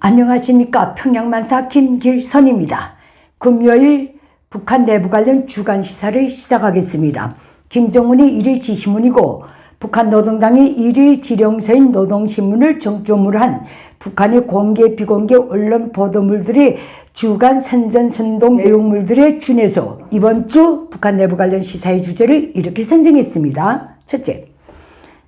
안녕하십니까. 평양만사 김길선입니다. 금요일 북한 내부 관련 주간 시사를 시작하겠습니다. 김정은이 1일 지시문이고 북한 노동당이 1일 지령서인 노동신문을 정점으로 한 북한의 공개 비공개 언론 보도물들의 주간 선전선동 내용물들에 준해서 이번 주 북한 내부 관련 시사의 주제를 이렇게 선정했습니다. 첫째,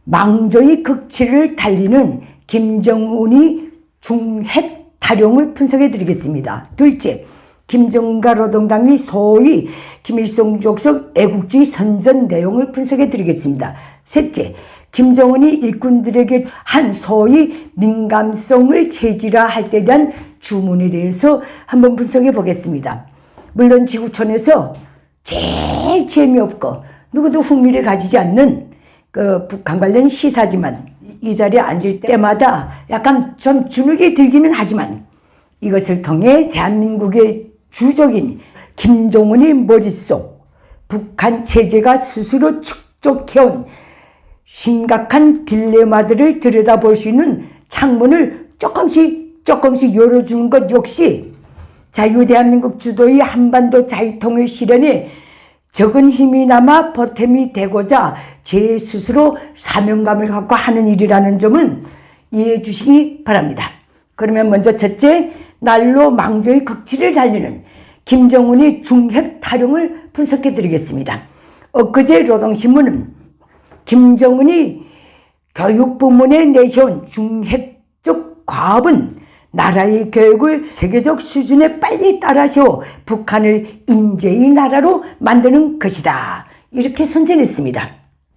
망조의 극치를 달리는 김정은이 중핵 탈용을 분석해 드리겠습니다. 둘째, 김정은과 노동당이 소위 김일성 족속 애국주의 선전 내용을 분석해 드리겠습니다. 셋째, 김정은이 일꾼들에게 한 소위 민감성을 체질화할 때 대한 주문에 대해서 한번 분석해 보겠습니다. 물론 지구촌에서 제일 재미없고 누구도 흥미를 가지지 않는 북한 관련 시사지만 이 자리에 앉을 때마다 약간 좀 주눅이 들기는 하지만 이것을 통해 대한민국의 주적인 김정은의 머릿속 북한 체제가 스스로 축적해온 심각한 딜레마들을 들여다볼 수 있는 창문을 조금씩 열어주는 것 역시 자유대한민국 주도의 한반도 자유통일 실현에 적은 힘이나마 보탬이 되고자 제 스스로 사명감을 갖고 하는 일이라는 점은 이해해 주시기 바랍니다. 그러면 먼저 첫째, 날로 망조의 극치를 달리는 김정은의 중핵 탈용을 분석해 드리겠습니다. 엊그제 노동신문은 김정은이 교육부문에 내세운 중핵적 과업은 나라의 교육을 세계적 수준에 빨리 따라세워 북한을 인재의 나라로 만드는 것이다. 이렇게 선전했습니다.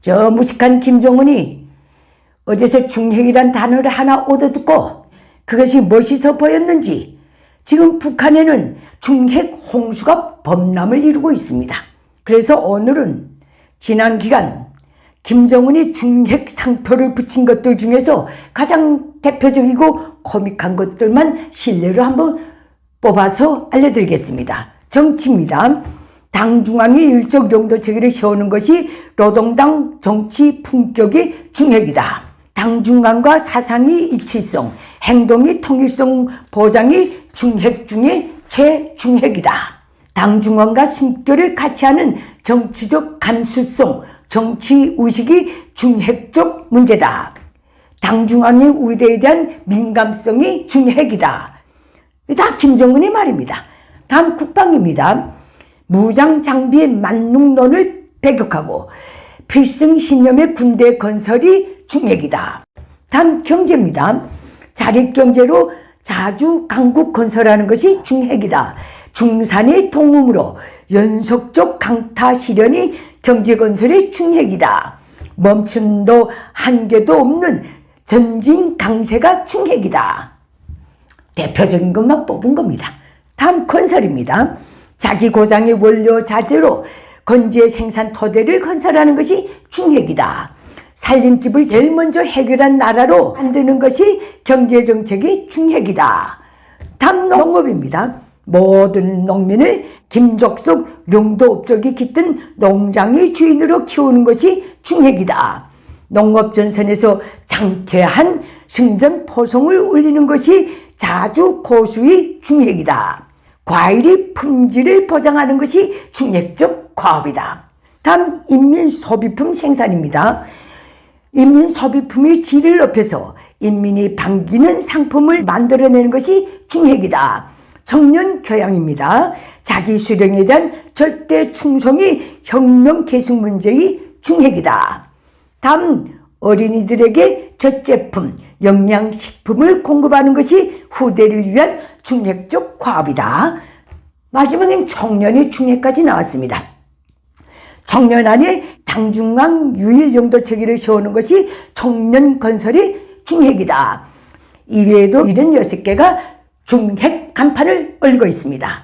저 무식한 김정은이 어디서 중핵이란 단어를 하나 얻어듣고 그것이 멋있어 보였는지 지금 북한에는 중핵 홍수가 범람을 이루고 있습니다. 그래서 오늘은 지난 기간 김정은이 중핵 상표를 붙인 것들 중에서 가장 대표적이고 코믹한 것들만 실내로 한번 뽑아서 알려드리겠습니다. 정치입니다. 당 중앙이 일적 용도 체계를 세우는 것이 노동당 정치 품격의 중핵이다. 당 중앙과 사상의 일치성, 행동의 통일성 보장이 중핵 중에 최중핵이다. 당 중앙과 숨결을 같이 하는 정치적 감수성, 정치의식이 중핵적 문제다. 당 중앙의 의대에 대한 민감성이 중핵이다. 다 김정은의 말입니다. 다음 국방입니다. 무장 장비의 만능론을 배격하고 필승 신념의 군대 건설이 중핵이다. 다음 경제입니다. 자립경제로 자주 강국 건설하는 것이 중핵이다. 중산의 통음으로 연속적 강타 실현이 경제건설의 중핵이다. 멈춤도 한계도 없는 전진 강세가 중핵이다. 대표적인 것만 뽑은 겁니다. 다음 건설입니다. 자기 고장의 원료 자재로 건재 생산 토대를 건설하는 것이 중핵이다. 살림집을 제일 먼저 해결한 나라로 만드는 것이 경제정책의 중핵이다. 다음 농업입니다. 모든 농민을 김족속 용도업적이 깃든 농장의 주인으로 키우는 것이 중핵이다. 농업전선에서 장쾌한 승전 포성을 올리는 것이 자주 고수의 중핵이다. 과일의 품질을 보장하는 것이 중핵적 과업이다. 다음 인민소비품 생산입니다. 인민소비품의 질을 높여서 인민이 반기는 상품을 만들어내는 것이 중핵이다. 청년 교양입니다. 자기 수령에 대한 절대 충성이 혁명 계승 문제의 중핵이다. 다음 어린이들에게 젖제품, 영양식품을 공급하는 것이 후대를 위한 중핵적 과업이다. 마지막엔 청년의 중핵까지 나왔습니다. 청년 안에 당중앙 유일 용도 체계를 세우는 것이 청년 건설의 중핵이다. 이외에도 76개가 중핵 간판을 올리고 있습니다.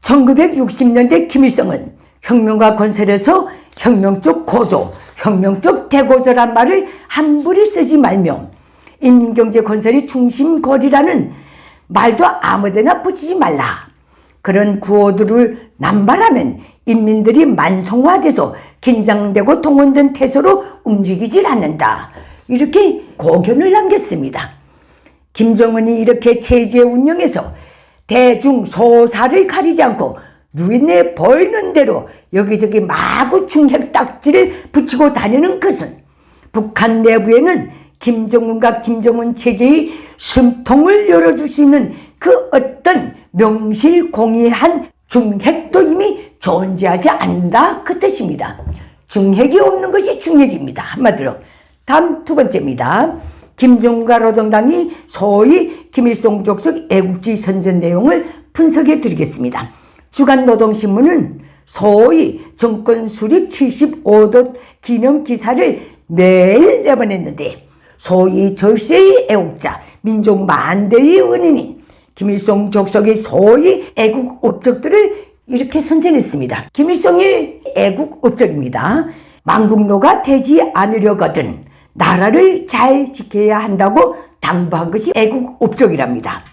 1960년대 김일성은 혁명과 건설에서 혁명적 고조, 혁명적 대고조란 말을 함부로 쓰지 말며 인민경제 건설이 중심고리라는 말도 아무데나 붙이지 말라. 그런 구호들을 남발하면 인민들이 만성화돼서 긴장되고 동원된 태세로 움직이질 않는다. 이렇게 고견을 남겼습니다. 김정은이 이렇게 체제 운영에서 대중 소사를 가리지 않고 눈에 보이는 대로 여기저기 마구 중핵 딱지를 붙이고 다니는 것은 북한 내부에는 김정은과 김정은 체제의 숨통을 열어줄 수 있는 그 어떤 명실공히한 중핵도 이미 존재하지 않는다 그 뜻입니다. 중핵이 없는 것이 중핵입니다. 한마디로. 다음 두 번째입니다. 김정은과 노동당이 소위 김일성 족속 애국주의 선전 내용을 분석해 드리겠습니다. 주간노동신문은 소위 정권 수립 75도 기념 기사를 매일 내보냈는데 소위 절세의 애국자 민족 만대의 은인인 김일성 족속의 소위 애국 업적들을 이렇게 선전했습니다. 김일성의 애국 업적입니다. 망국노가 되지 않으려거든 나라를 잘 지켜야 한다고 당부한 것이 애국 업적이랍니다.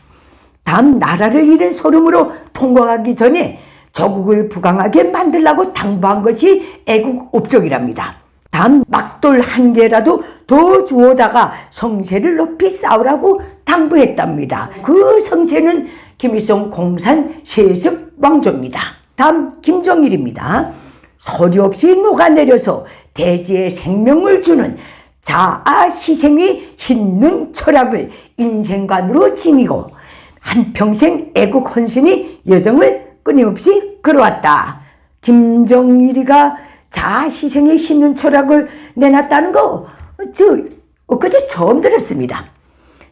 다음 나라를 잃은 소름으로 통과하기 전에 조국을 부강하게 만들라고 당부한 것이 애국 업적이랍니다. 다음 막돌 한 개라도 더 주워다가 성세를 높이 쌓으라고 당부했답니다. 그 성세는 김일성 공산 세습 왕조입니다. 다음 김정일입니다. 소리 없이 녹아내려서 대지에 생명을 주는 자아 희생이 힘든 철학을 인생관으로 지니고 한평생 애국 헌신이 여정을 끊임없이 걸어왔다. 김정일이가 자아 희생이 힘든 철학을 내놨다는 거 엊그제 처음 들었습니다.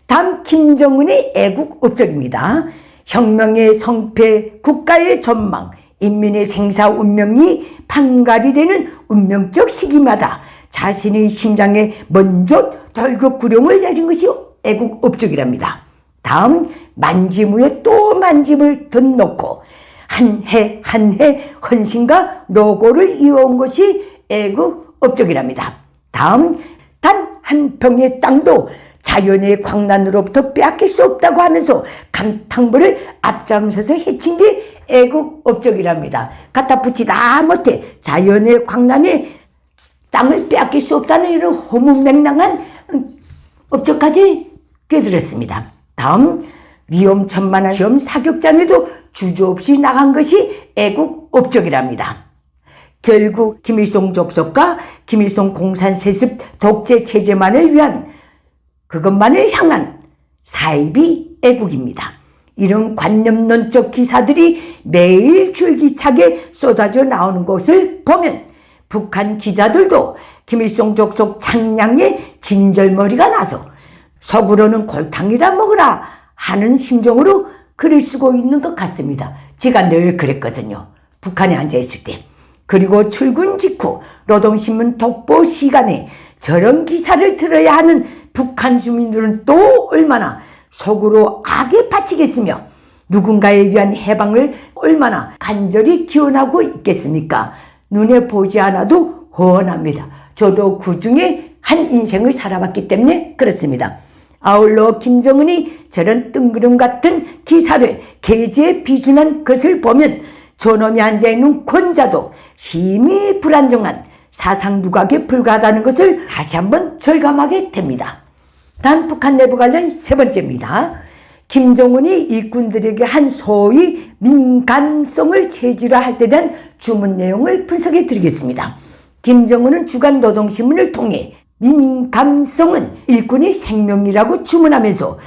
다음 김정은의 애국 업적입니다. 혁명의 성패, 국가의 전망, 인민의 생사 운명이 판가리 되는 운명적 시기마다 자신의 심장에 먼저 덜컥구령을 내린 것이 애국 업적이랍니다. 다음 만지무에 또 만짐을 덧놓고 한 해 한 해 헌신과 노고를 이어온 것이 애국 업적이랍니다. 다음 단 한 평의 땅도 자연의 광란으로부터 빼앗길 수 없다고 하면서 감탕벌을 앞장서서 해친 게 애국 업적이랍니다. 갖다 붙이다 못해 자연의 광란에 땅을 빼앗길 수 없다는 이런 허무맹랑한 업적까지 꿰들었습니다. 다음 위험천만한 시험 사격장에도 주저없이 나간 것이 애국 업적이랍니다. 결국 김일성 족속과 김일성 공산 세습 독재 체제만을 위한 그것만을 향한 사입이 애국입니다. 이런 관념론적 기사들이 매일 줄기차게 쏟아져 나오는 것을 보면 북한 기자들도 김일성 족속 창량에 진절머리가 나서 속으로는 골탕이라 먹으라 하는 심정으로 글을 쓰고 있는 것 같습니다. 제가 늘 그랬거든요. 북한에 앉아있을 때. 그리고 출근 직후 노동신문 독보 시간에 저런 기사를 들어야 하는 북한 주민들은 또 얼마나 속으로 악에 바치겠으며 누군가에 위한 해방을 얼마나 간절히 기원하고 있겠습니까? 눈에 보지 않아도 훤합니다. 저도 그 중에 한 인생을 살아봤기 때문에 그렇습니다. 아울러 김정은이 저런 뜬구름 같은 기사를 게재에 비준한 것을 보면 저놈이 앉아있는 권자도 심히 불안정한 사상 누각에 불과하다는 것을 다시 한번 절감하게 됩니다. 다음 북한 내부 관련 세 번째입니다. 김정은이 일꾼들에게 한 소위 민간성을 체질화할 때 대한 주문 내용을 분석해 드리겠습니다. 김정은은 주간노동신문을 통해 민감성은 일꾼의 생명이라고 주문하면서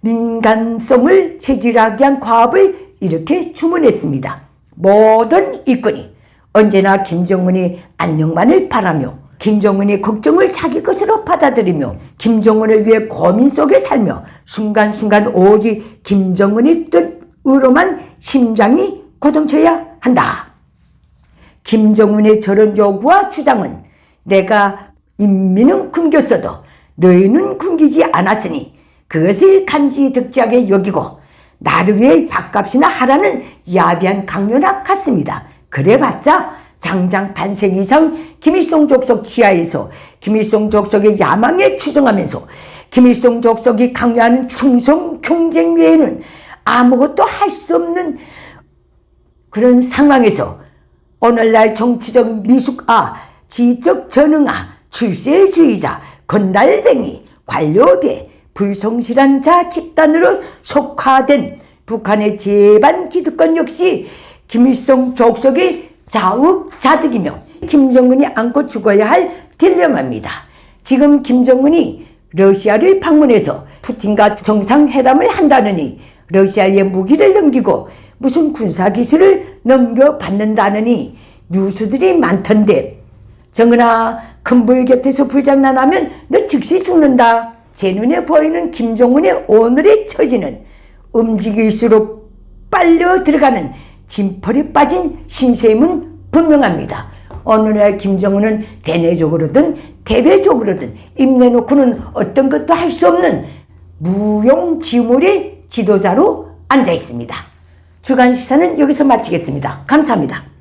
민감성을 체질하기 위한 과업을 이렇게 주문했습니다. 모든 일꾼이 언제나 김정은이 안녕만을 바라며 김정은의 걱정을 자기 것으로 받아들이며 김정은을 위해 고민 속에 살며 순간순간 오직 김정은의 뜻으로만 심장이 고동쳐야 한다. 김정은의 저런 요구와 주장은 내가 인민은 굶겼어도 너희는 굶기지 않았으니 그것을 간지 득지하게 여기고 나를 위해 밥값이나 하라는 야비한 강요나 같습니다. 그래봤자 장장 반생 이상 김일성 족속 지하에서 김일성 족속의 야망에 추종하면서 김일성 족속이 강요하는 충성 경쟁 외에는 아무것도 할 수 없는 그런 상황에서 오늘날 정치적 미숙아, 지적 전능아, 출세주의자, 건달뱅이, 관료배, 불성실한 자 집단으로 속화된 북한의 제반 기득권 역시 김일성 족속의 자욱자득이며 김정은이 안고 죽어야 할 딜레마입니다. 지금 김정은이 러시아를 방문해서 푸틴과 정상회담을 한다느니 러시아의 무기를 넘기고 무슨 군사기술을 넘겨받는다느니 뉴스들이 많던데 정은아, 큰 불 곁에서 불장난하면 너 즉시 죽는다. 제 눈에 보이는 김정은의 오늘의 처지는 움직일수록 빨려 들어가는 진펄이 빠진 신세임은 분명합니다. 오늘날 김정은은 대내적으로든 대외적으로든 입내놓고는 어떤 것도 할 수 없는 무용지물의 지도자로 앉아 있습니다. 주간 시사는 여기서 마치겠습니다. 감사합니다.